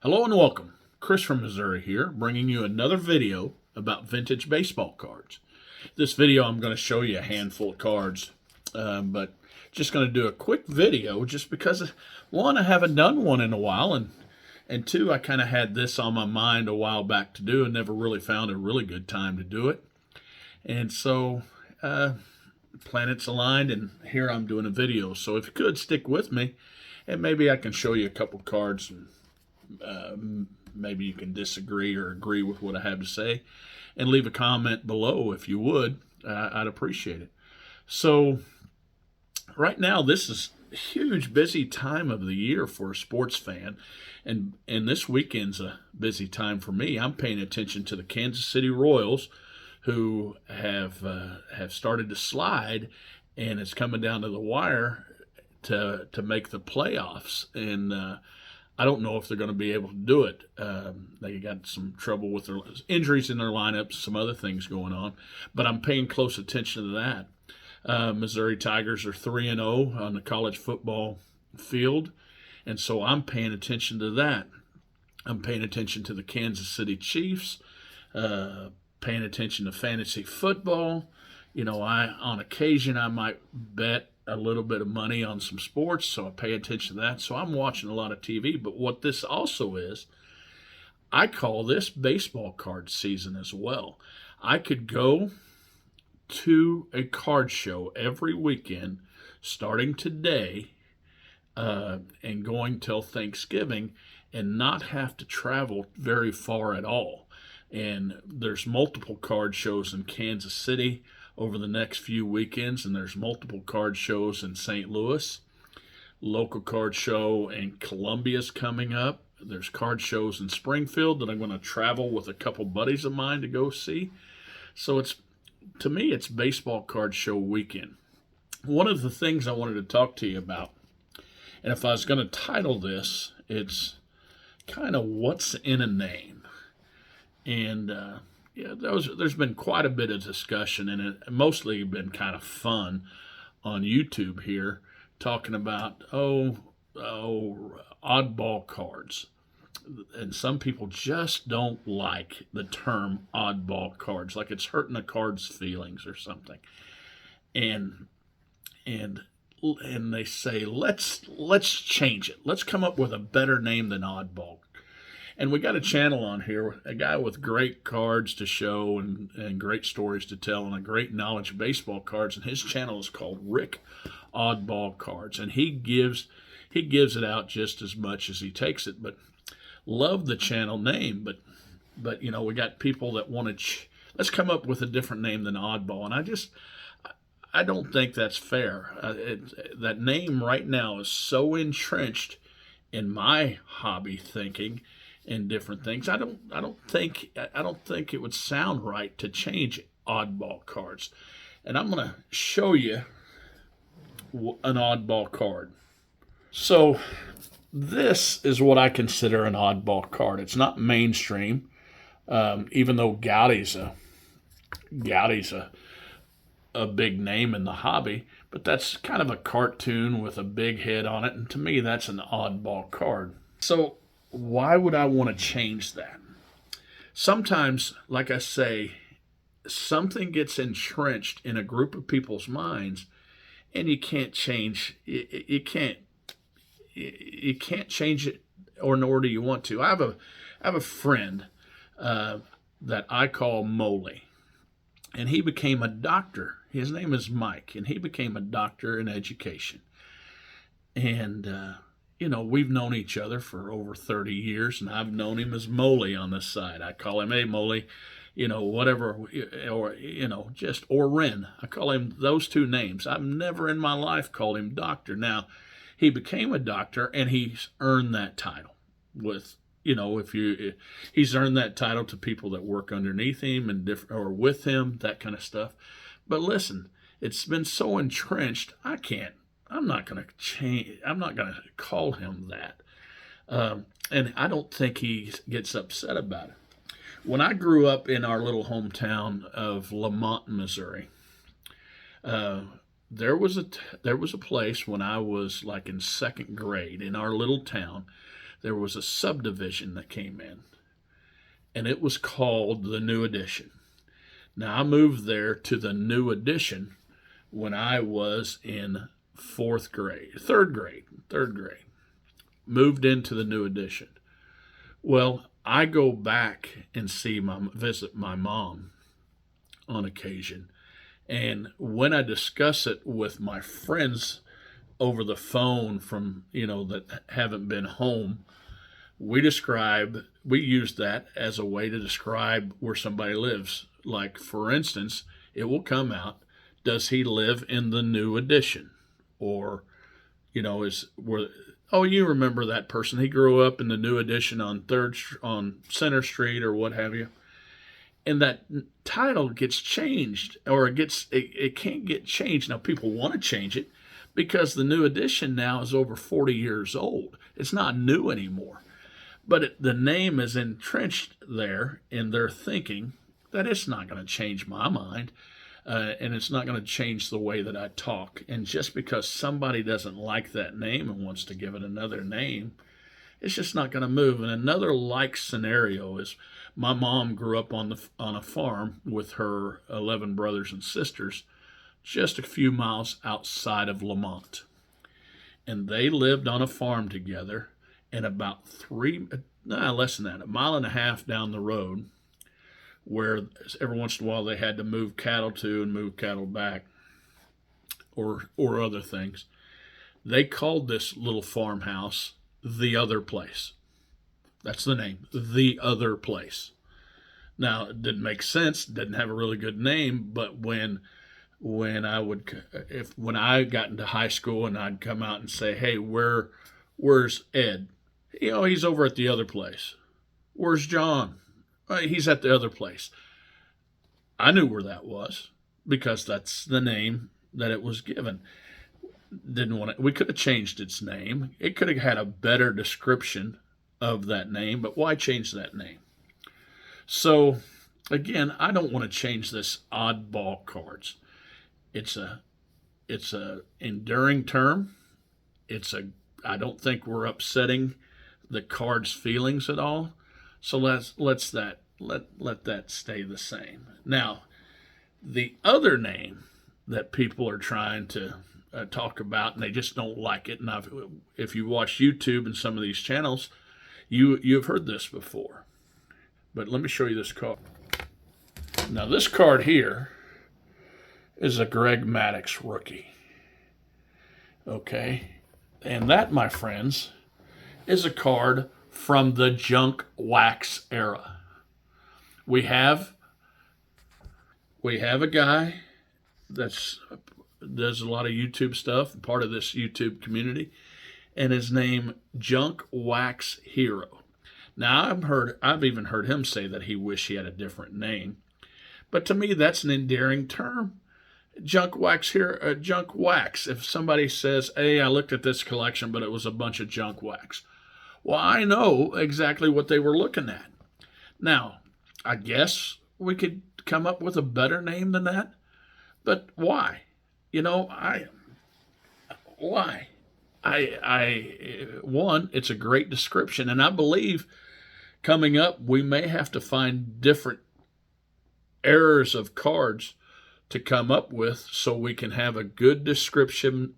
Hello and welcome. Chris from Missouri here, bringing you another video about vintage baseball cards. This video I'm going to show you a handful of cards, but just going to do a quick video just because, one, I haven't done one in a while, and two, I kind of had this on my mind a while back to do and never really found a really good time to do it. And so planets aligned, and here I'm doing a video. So if you could stick with me, and maybe I can show you a couple cards. Maybe you can disagree or agree with what I have to say, and leave a comment below if you would. I'd appreciate it. So right now, this is a huge busy time of the year for a sports fan, and this weekend's a busy time for me. I'm paying attention to the Kansas City Royals, who have started to slide, and it's coming down to the wire to make the playoffs. And I don't know if they're going to be able to do it. They got some trouble with their injuries in their lineups, some other things going on, but I'm paying close attention to that. Missouri Tigers are 3-0 on the college football field, and so I'm paying attention to that. I'm paying attention to the Kansas City Chiefs, paying attention to fantasy football. You know, on occasion I might bet a little bit of money on some sports, so I pay attention to that. So I'm watching a lot of TV. But what this also is, I call this baseball card season as well. I could go to a card show every weekend, starting today, and going till Thanksgiving, and not have to travel very far at all. And there's multiple card shows in Kansas City over the next few weekends, and there's multiple card shows in St. Louis. Local card show in Columbia's coming up. There's card shows in Springfield that I'm going to travel with a couple buddies of mine to go see. So to me, it's baseball card show weekend. One of the things I wanted to talk to you about, and if I was going to title this, it's kind of what's in a name. And yeah, there's been quite a bit of discussion, and it mostly been kind of fun on YouTube here, talking about oddball cards. And some people just don't like the term oddball cards, like it's hurting the card's feelings or something. And they say let's change it. Let's come up with a better name than oddball. And we got a channel on here, a guy with great cards to show and great stories to tell and a great knowledge of baseball cards. And his channel is called Rick Oddball Cards. And he gives it out just as much as he takes it. But love the channel name. But you know, we got people that want to, let's come up with a different name than oddball. And I don't think that's fair. That name right now is so entrenched in my hobby thinking and different things. I don't think it would sound right to change oddball cards. And I'm going to show you an oddball card. So this is what I consider an oddball card. It's not mainstream, even though Gowdy's a big name in the hobby, but that's kind of a cartoon with a big head on it, and to me that's an oddball card. So why would I want to change that? Sometimes, like I say, something gets entrenched in a group of people's minds, and you can't change. You can't change it, or nor do you want to. I have a friend that I call Moley, and he became a doctor. His name is Mike, and he became a doctor in education. And you know, we've known each other for over 30 years, and I've known him as Moley on this side. I call him, hey, Moley, you know, whatever, or, you know, or Ren. I call him those two names. I've never in my life called him doctor. Now, he became a doctor, and he's earned that title with, you know, he's earned that title to people that work underneath him and or with him, that kind of stuff. But listen, it's been so entrenched, I'm not going to change. I'm not going to call him that. And I don't think he gets upset about it. When I grew up in our little hometown of Lamont, Missouri, there was a place when I was like in second grade in our little town there was a subdivision that came in, and it was called the New Edition. Now, I moved there to the New Edition when I was in third grade. Moved into the New Edition. Well, I go back and visit my mom on occasion. And when I discuss it with my friends over the phone from, that haven't been home, we use that as a way to describe where somebody lives. Like, for instance, it will come out, does he live in the New Edition? Or, oh, you remember that person. He grew up in the New Edition on Center Street or what have you. And that title gets changed, or it can't get changed. Now, people want to change it because the New Edition now is over 40 years old. It's not new anymore. But the name is entrenched there in their thinking that it's not going to change my mind, and it's not going to change the way that I talk. And just because somebody doesn't like that name and wants to give it another name, it's just not going to move. And another like scenario is my mom grew up on a farm with her 11 brothers and sisters just a few miles outside of Lamont. And they lived on a farm together, and about less than that, a mile and a half down the road, where every once in a while they had to move cattle to and move cattle back or other things. They called this little farmhouse The Other Place. That's the name, The Other Place. Now, it didn't make sense, didn't have a really good name, but when I got into high school and I'd come out and say, hey, where's Ed? He's over at the other place. Where's John? He's at the other place. I knew where that was because that's the name that it was given. We could have changed its name. It could have had a better description of that name, but why change that name? So, again, I don't want to change this oddball cards. It's a enduring term. I don't think we're upsetting the card's feelings at all. So let that stay the same. Now, the other name that people are trying to talk about, and they just don't like it. And if you watch YouTube and some of these channels, you've heard this before. But let me show you this card. Now, this card here is a Greg Maddux rookie. Okay? And that, my friends, is a card from the junk wax era. We have a guy that does a lot of YouTube stuff, part of this YouTube community, and his name Junk Wax Hero. Now, I've even heard him say that he wished he had a different name, but to me, that's an endearing term. Junk wax here, junk wax. If somebody says, "Hey, I looked at this collection, but it was a bunch of junk wax," well, I know exactly what they were looking at. Now, I guess we could come up with a better name than that, but why? Why? One, it's a great description, and I believe coming up we may have to find different errors of cards to come up with so we can have a good description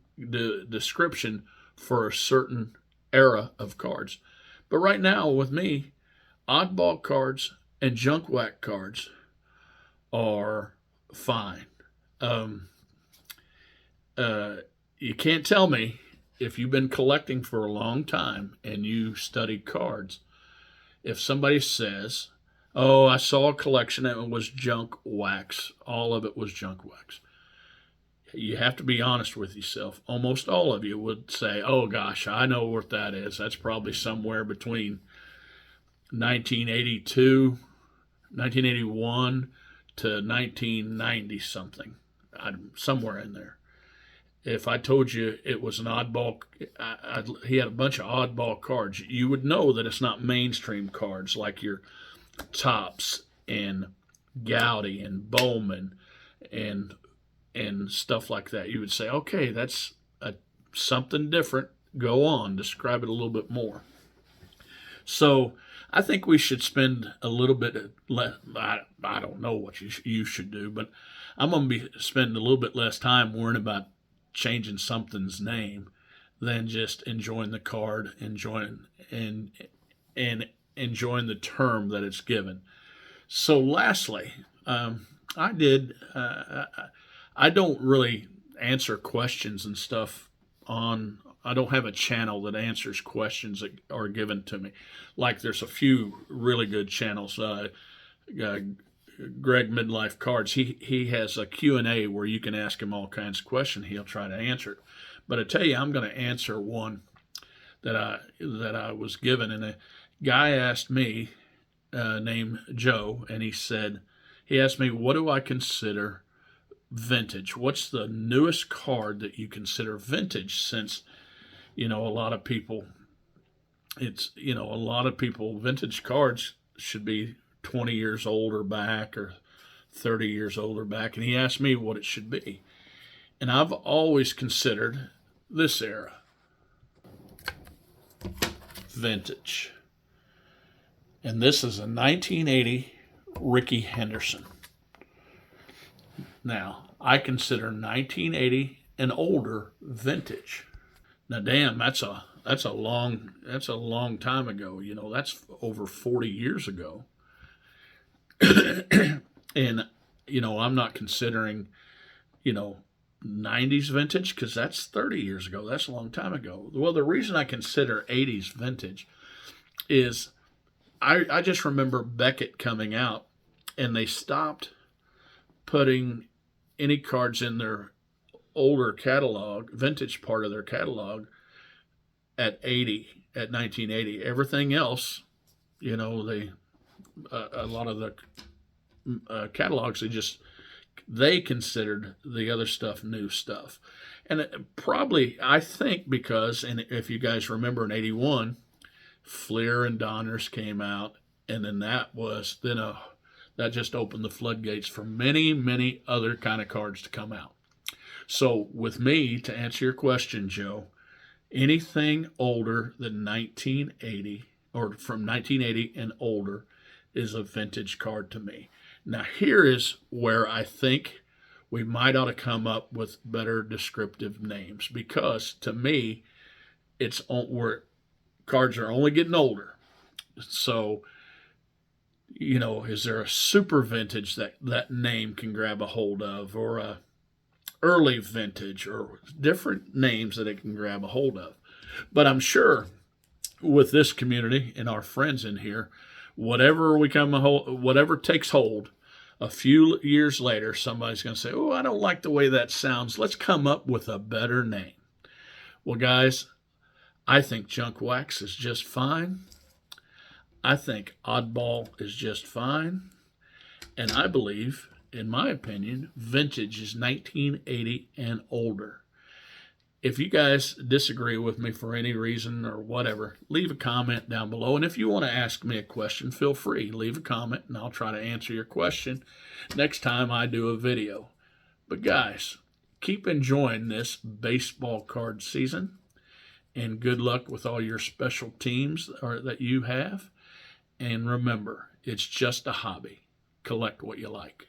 for a certain era of cards. But right now, with me, oddball cards and junk wax cards are fine. You can't tell me, if you've been collecting for a long time and you study cards, if somebody says, "Oh, I saw a collection and it was junk wax," all of it was junk wax, you have to be honest with yourself. Almost all of you would say, "Oh gosh, I know what that is. That's probably somewhere between 1981 to 1990 something, somewhere in there." If I told you it was an oddball, he had a bunch of oddball cards, you would know that it's not mainstream cards like your Topps and Gowdy and Bowman and stuff like that. You would say, okay, that's something different. Go on, describe it a little bit more. So I think we should spend a little bit less. I don't know what you should do, but I'm going to be spending a little bit less time worrying about changing something's name than just enjoying the card, and enjoying the term that it's given. So, lastly, I did. I don't really answer questions and stuff on. I don't have a channel that answers questions that are given to me. Like there's a few really good channels. Greg Midlife Cards. He has a Q&A where you can ask him all kinds of questions. He'll try to answer it. But I tell you, I'm going to answer one that I was given, and a guy asked me, named Joe, and he asked me, what do I consider vintage? What's the newest card that you consider vintage? Since a lot of people, vintage cards should be 20 years old or back, or 30 years old or back, and he asked me what it should be. And I've always considered this era vintage. And this is a 1980 Rickey Henderson. Now, I consider 1980 and older vintage. Now, damn, that's a long time ago. That's over 40 years ago. And I'm not considering 90s vintage, because that's 30 years ago. That's a long time ago. Well, the reason I consider 80s vintage is I just remember Beckett coming out, and they stopped putting any cards in their older catalog, vintage part of their catalog, at 1980. Everything else, they a lot of the catalogs, they considered the other stuff new stuff. And probably, I think, because, and if you guys remember in 81, Fleer and Donners came out, and then that just opened the floodgates for many, many other kind of cards to come out. So with me, to answer your question, Joe, anything older than 1980, or from 1980 and older, is a vintage card to me. Now, here is where I think we might ought to come up with better descriptive names, because to me, where cards are only getting older. So, is there a super vintage that name can grab a hold of, or a early vintage, or different names that it can grab a hold of? But I'm sure with this community and our friends in here, whatever takes hold, a few years later, somebody's going to say, oh, I don't like the way that sounds. Let's come up with a better name. Well, guys, I think junk wax is just fine. I think oddball is just fine. And I believe, in my opinion, vintage is 1980 and older. If you guys disagree with me for any reason or whatever, leave a comment down below. And if you want to ask me a question, feel free. Leave a comment, and I'll try to answer your question next time I do a video. But guys, keep enjoying this baseball card season, and good luck with all your special teams that you have. And remember, it's just a hobby. Collect what you like.